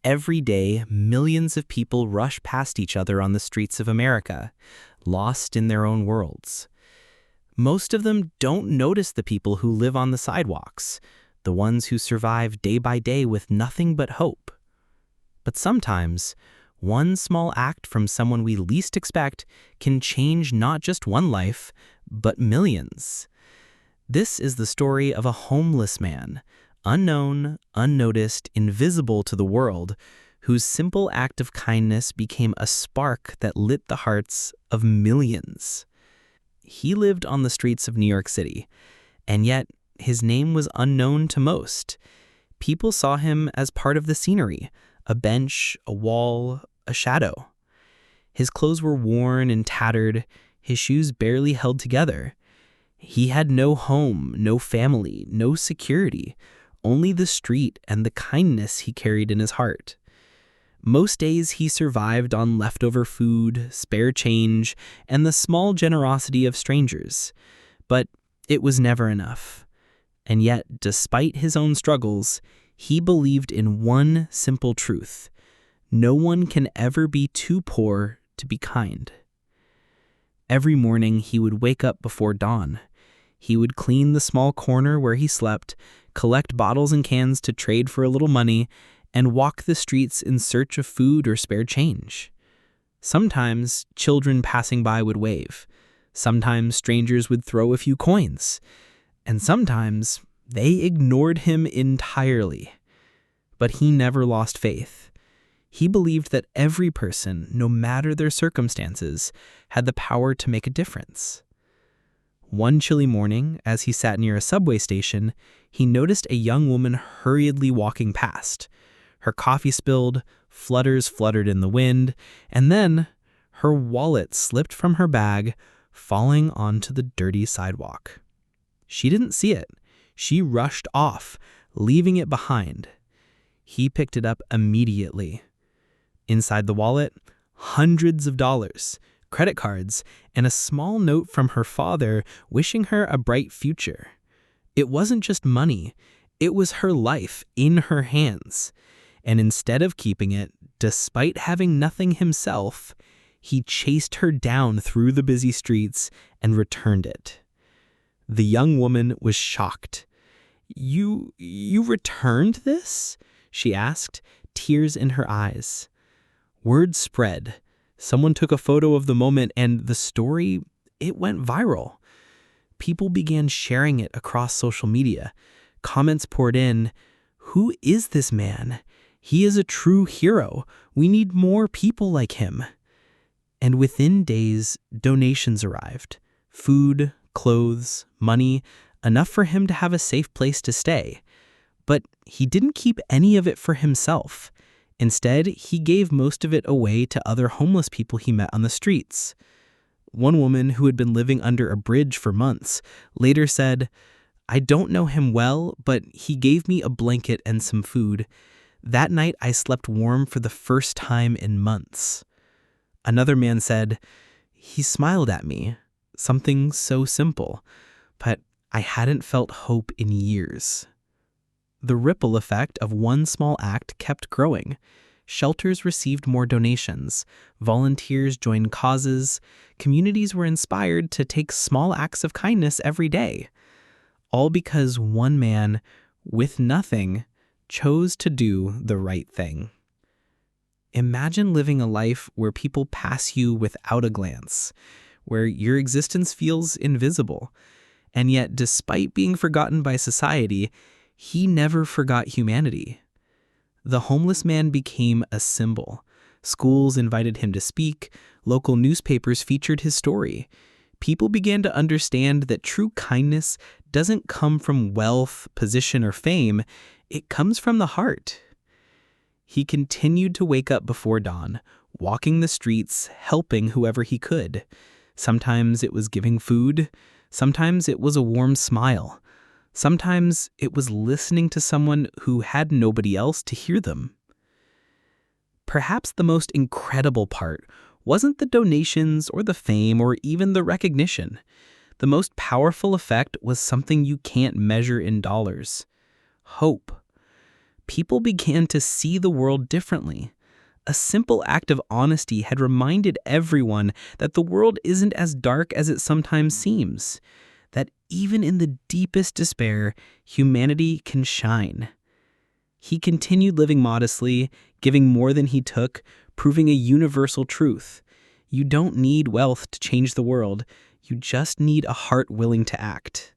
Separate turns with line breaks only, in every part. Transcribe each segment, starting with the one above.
Every day, millions of people rush past each other on the streets of America, lost in their own worlds. Most of them don't notice the people who live on the sidewalks, the ones who survive day by day with nothing but hope. But sometimes, one small act from someone we least expect can change not just one life, but millions. This is the story of a homeless man, unknown, unnoticed, invisible to the world, whose simple act of kindness became a spark that lit the hearts of millions. He lived on the streets of New York City, and yet his name was unknown to most. People saw him as part of the scenery, a bench, a wall, a shadow. His clothes were worn and tattered, his shoes barely held together. He had no home, no family, no security, only the street and the kindness he carried in his heart. Most days he survived on leftover food, spare change, and the small generosity of strangers. But it was never enough. And yet, despite his own struggles, he believed in one simple truth: no one can ever be too poor to be kind. Every morning he would wake up before dawn. He would clean the small corner where he slept, collect bottles and cans to trade for a little money, and walk the streets in search of food or spare change. Sometimes children passing by would wave. Sometimes strangers would throw a few coins. And sometimes they ignored him entirely. But he never lost faith. He believed that every person, no matter their circumstances, had the power to make a difference. One chilly morning, as he sat near a subway station, he noticed a young woman hurriedly walking past. Her coffee spilled, flutters fluttered in the wind, and then her wallet slipped from her bag, falling onto the dirty sidewalk. She didn't see it. She rushed off, leaving it behind. He picked it up immediately. Inside the wallet, hundreds of dollars, credit cards, and a small note from her father wishing her a bright future. It wasn't just money, it was her life in her hands. And instead of keeping it, despite having nothing himself, he chased her down through the busy streets and returned it. The young woman was shocked. You returned this?" she asked, tears in her eyes. Word spread. Someone took a photo of the moment, and the story, it went viral. People began sharing it across social media. Comments poured in. "Who is this man? He is a true hero. We need more people like him." And within days, donations arrived. Food, clothes, money, enough for him to have a safe place to stay. But he didn't keep any of it for himself. Instead, he gave most of it away to other homeless people he met on the streets. One woman who had been living under a bridge for months later said, "I don't know him well, but he gave me a blanket and some food. That night I slept warm for the first time in months." Another man said, "He smiled at me, something so simple, but I hadn't felt hope in years." The ripple effect of one small act kept growing. Shelters received more donations, volunteers joined causes, communities were inspired to take small acts of kindness every day. All because one man, with nothing, chose to do the right thing. Imagine living a life where people pass you without a glance, where your existence feels invisible, and yet despite being forgotten by society, he never forgot humanity. The homeless man became a symbol. Schools invited him to speak, local newspapers featured his story. People began to understand that true kindness doesn't come from wealth, position, or fame, it comes from the heart. He continued to wake up before dawn, walking the streets, helping whoever he could. Sometimes it was giving food, sometimes it was a warm smile. Sometimes it was listening to someone who had nobody else to hear them. Perhaps the most incredible part wasn't the donations or the fame or even the recognition. The most powerful effect was something you can't measure in dollars: hope. people began to see the world differently. A simple act of honesty had reminded everyone that the world isn't as dark as it sometimes seems, that even in the deepest despair, humanity can shine. He continued living modestly, giving more than he took, proving a universal truth. You don't need wealth to change the world. You just need a heart willing to act.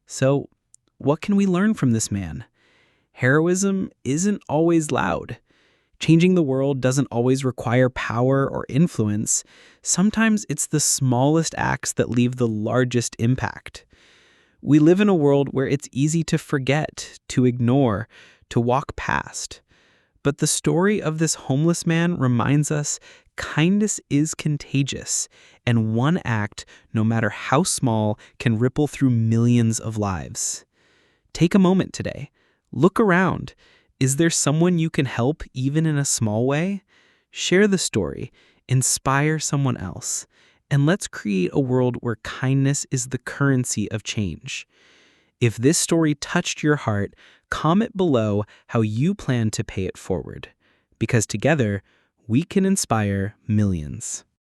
So, what can we learn from this man? Heroism isn't always loud. Changing the world doesn't always require power or influence. Sometimes it's the smallest acts that leave the largest impact. We live in a world where it's easy to forget, to ignore, to walk past. But the story of this homeless man reminds us kindness is contagious, and one act, no matter how small, can ripple through millions of lives. Take a moment today. Look around. Is there someone you can help even in a small way? Share the story. Inspire someone else. And let's create a world where kindness is the currency of change. If this story touched your heart, comment below how you plan to pay it forward. Because together, we can inspire millions.